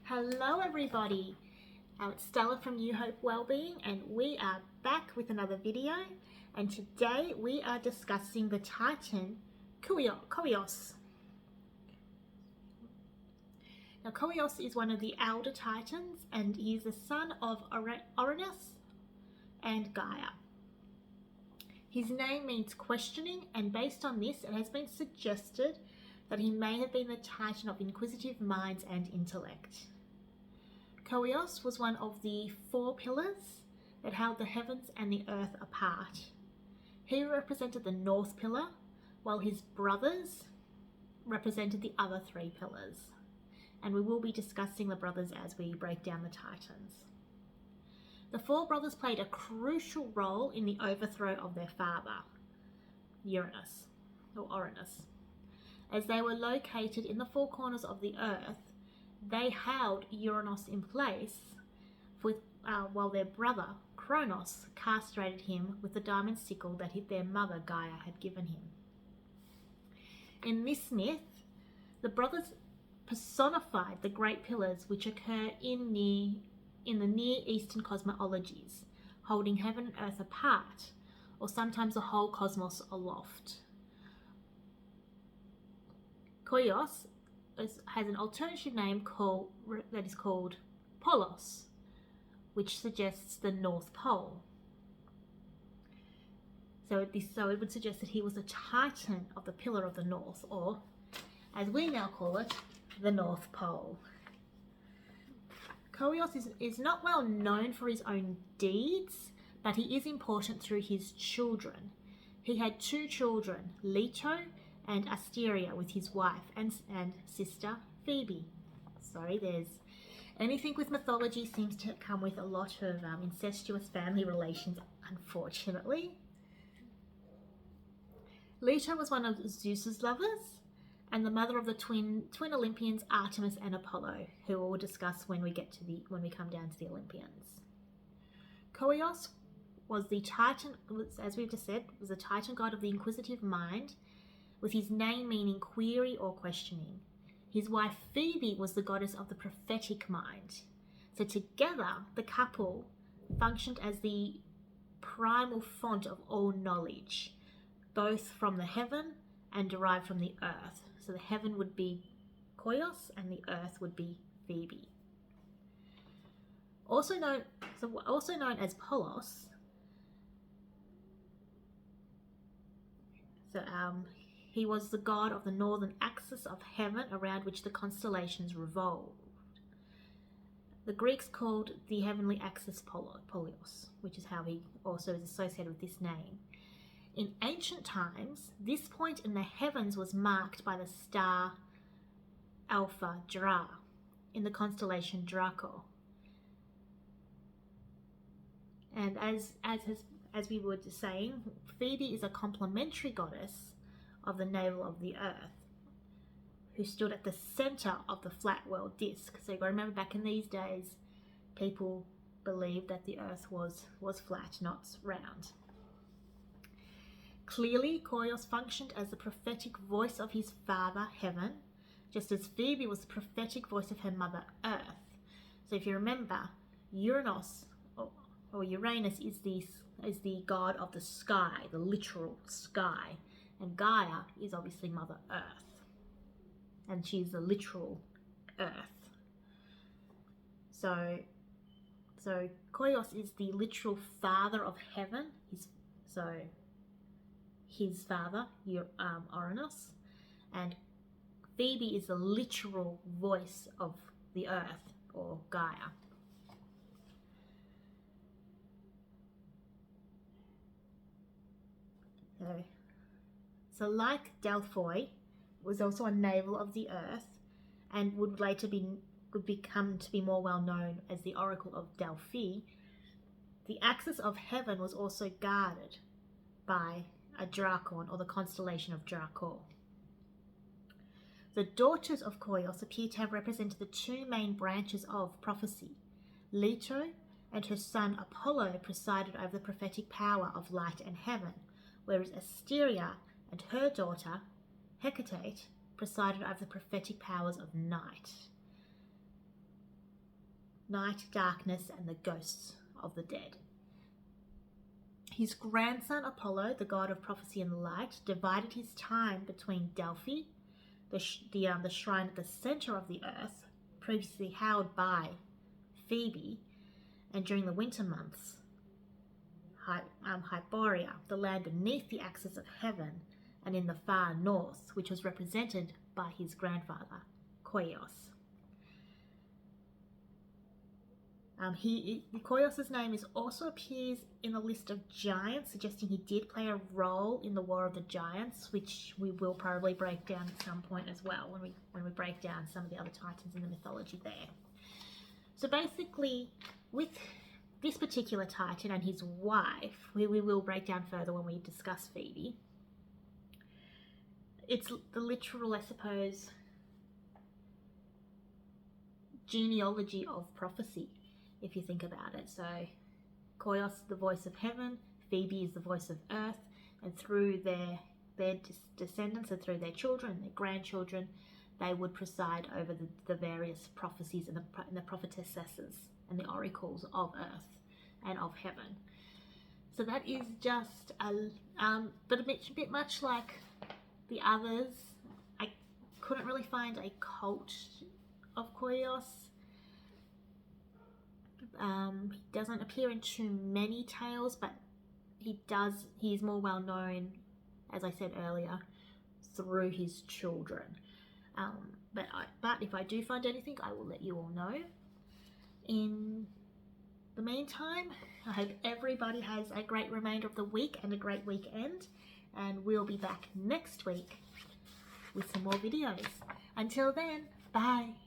Hello everybody, it's Stella from New Hope Wellbeing and we are back with another video, and today we are discussing the Titan Koios. Now Koios is one of the elder Titans and he is the son of Uranus and Gaia. His name means questioning, and based on this it has been suggested that he may have been the Titan of inquisitive minds and intellect. Koios was one of the four pillars that held the heavens and the earth apart. He represented the north pillar, while his brothers represented the other three pillars. And we will be discussing the brothers as we break down the Titans. The four brothers played a crucial role in the overthrow of their father, Uranus. As they were located in the four corners of the earth, they held Uranus in place while their brother, Kronos, castrated him with the diamond sickle that their mother, Gaia, had given him. In this myth, the brothers personified the great pillars which occur in the Near Eastern cosmologies, holding heaven and earth apart, or sometimes the whole cosmos aloft. Koios has an alternative name that is called Polos, which suggests the North Pole. So it would suggest that he was a Titan of the Pillar of the North, or as we now call it, the North Pole. Koios is not well known for his own deeds, but he is important through his children. He had two children, Leto and Asteria, with his wife and sister Phoebe. There's anything with mythology seems to come with a lot of incestuous family relations, unfortunately. Leto was one of Zeus's lovers and the mother of the twin Olympians Artemis and Apollo, who we'll discuss when we come down to the Olympians. Koios was the Titan, as we've just said, was a Titan god of the inquisitive mind, with his name meaning query or questioning. His wife Phoebe was the goddess of the prophetic mind. So together, the couple functioned as the primal font of all knowledge, both from the heaven and derived from the earth. So the heaven would be Koios and the earth would be Phoebe. Also known as Polos. He was the god of the northern axis of heaven around which the constellations revolved. The Greeks called the heavenly axis Polios, which is how he also is associated with this name. In ancient times, this point in the heavens was marked by the star Alpha Dra in the constellation Draco. And as we were just saying, Phoebe is a complementary goddess of the navel of the earth, who stood at the center of the flat world disk. So you got to remember, back in these days, people believed that the earth was flat, not round. Clearly, Koios functioned as the prophetic voice of his father, heaven, just as Phoebe was the prophetic voice of her mother, earth. So if you remember, Uranus or Uranus is the god of the sky, the literal sky. And Gaia is obviously Mother Earth, and she's the literal Earth. So Koios is the literal father of heaven. His father, Uranus, and Phoebe is the literal voice of the Earth, or Gaia. So like Delphoi, was also a navel of the earth and would later become to be more well known as the Oracle of Delphi, the axis of heaven was also guarded by a Draco, or the constellation of Draco. The daughters of Koios appear to have represented the two main branches of prophecy. Leto and her son Apollo presided over the prophetic power of light and heaven, whereas Asteria and her daughter, Hecate, presided over the prophetic powers of night. night, darkness, and the ghosts of the dead. His grandson Apollo, the god of prophecy and light, divided his time between Delphi, the shrine at the center of the earth, previously held by Phoebe, and during the winter months, Hyboria, the land beneath the axis of heaven, and in the far north, which was represented by his grandfather, Koios. Koios' name also appears in the list of giants, suggesting he did play a role in the War of the Giants, which we will probably break down at some point as well when we break down some of the other titans in the mythology there. So basically, with this particular titan and his wife, we will break down further when we discuss Phoebe. It's the literal, I suppose, genealogy of prophecy, if you think about it. So Koios, the voice of heaven, Phoebe is the voice of earth, and through their descendants and through their children, their grandchildren, they would preside over the various prophecies and the prophetesses and the oracles of earth and of heaven. So that is just but a bit much like the others. I couldn't really find a cult of Koios. He doesn't appear in too many tales, but he's more well known, as I said earlier, through his children. But if I do find anything, I will let you all know. In the meantime, I hope everybody has a great remainder of the week and a great weekend, and we'll be back next week with some more videos. Until then, bye.